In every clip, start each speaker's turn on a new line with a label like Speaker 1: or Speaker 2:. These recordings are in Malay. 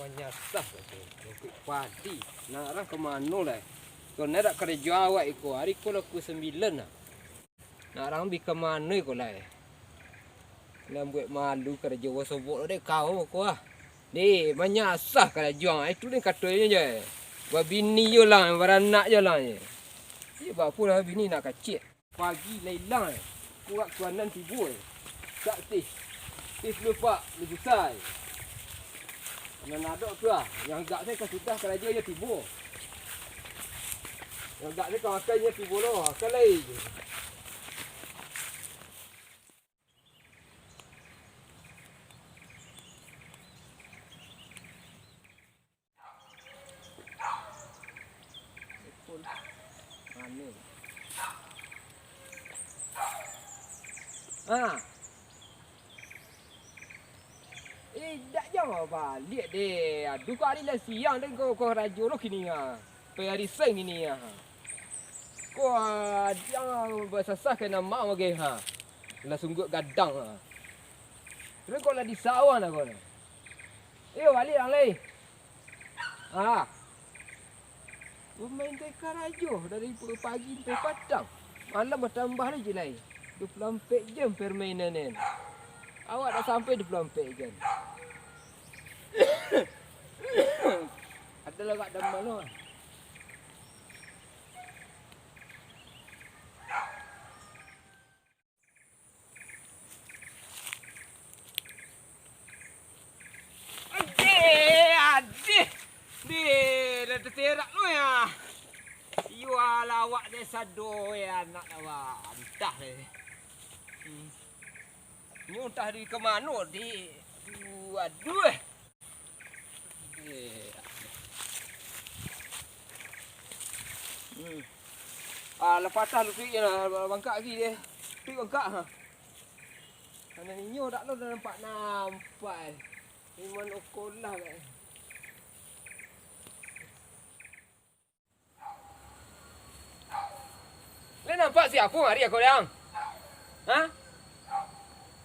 Speaker 1: menyasah tu. Ikut padi. Nak arah ke mana lah? Kau nak kerja awak ikut hari kau laku 9 lah. Nak arah pergi ke mana ikut lah? Nak buat malu kerja wasobok dek kau lah. Ni menyasah kerja. Itu ni katanya je. Buat bini je lah, baranak je lah. Dia buat apa lah bini nak kacik. Pagi lelang. Kuat kuanan tidur. Tak tis. Tis lupa lebusai. Yang ada tu lah. Yang agak saya kan sudah kerja je tidur. Yang agak saya kan makannya tidur lah. Makan lain je. Mana? Ha. Tak jangan balik deh. Aduh kau hari lah siang dan kau raja lo kini ah. Hari seng ini ah. Kau jangan bersasah kena mak lagi ha. Lah sungguh gadang ah. Terus kau lah di sawah nak kau. Balik orang lain. Ha. Bermain teka raja dari pagi sampai petang. Malam bertambah lagi lain. 24 jam permainan ni. Awak dah sampai 24 jam. Ada lagi dalam mana? Adik. Dah terterak lu ya. Iwa lawak desa do ya anak awak. Entah le. Ni entah di ke mana di. Aduh. Lepas tak lu pergi lah bangkak lagi dia. Pergi bangkak ha. Mana ni nyo tak lu dah nampak. Ni mana okolah kan. Lu nampak siapa hari aku yang? Ha?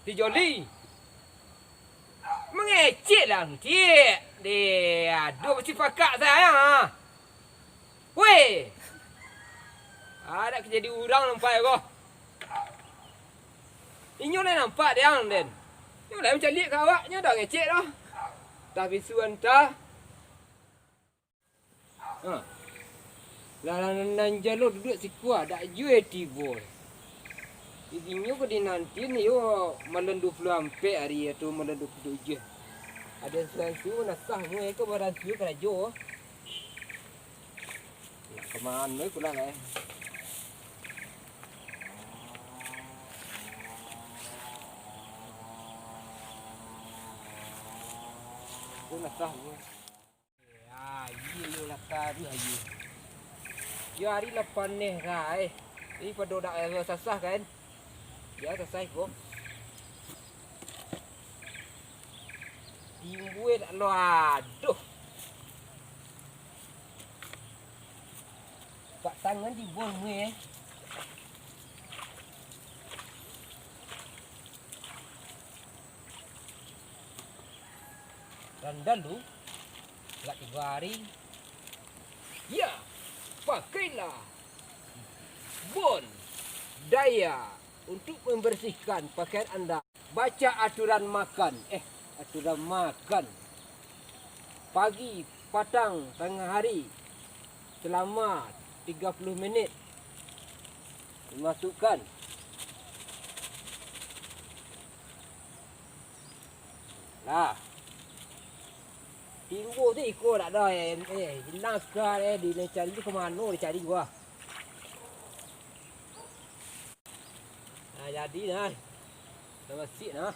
Speaker 1: Si Joli. Mengecek lah cik. Dia aduh mesti pakak saya ha. Weh. Ada kejadi orang nampak kau. Inyo dah nampak dia ang den. Inyo dah macam lihat kawaknya dah ngecek dah. Dah bisu entah. Ha. Lalan jalur duduk si kuah dak jual tibo. Idinyo ko din nanti ni yo malam 24 hari atau malam 27. Ada sesuatu nasah mu ke barang tu kerja. Kemana pula lah. Aku nasah mu. Ya, iya lah tadi aja. Ya hari lepas ni rai. Ini pada dak sasah kan. Ya sasah kok. Timbul tak lo aduh. Pak tangan di bol mu Dan lalu enggak 3 hari. Ya, pakailah bon daya untuk membersihkan pakaian anda. Baca aturan makan. Aturan makan. Pagi, petang, tengah hari. Selama 30 minit. Dimasukkan. Lah. Timbul tu ikut tak ada. Hilang sekarang dia cari tu ke mana dia cari gua. Nah, jadi nah. Dah masih nah.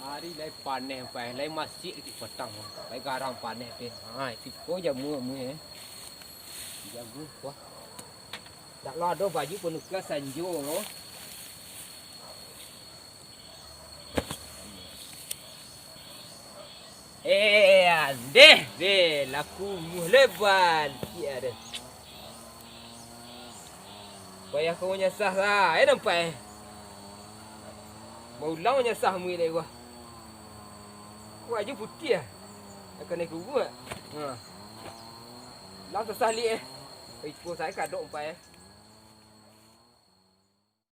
Speaker 1: Hari lai panen pai, lai masih di petang. Lai garang panen pe. Ha, tiko jamu Jamu wah. Tak lah ada baju penugas sanjo no. Deh laku leban. Ya deh. Payah kau nyasah lah. Nampak Maulang nyasah mu lagi gua. Kau aja putih ah. Akan naik gua. Ha. Lang sasah li Ikut saya kadok umpai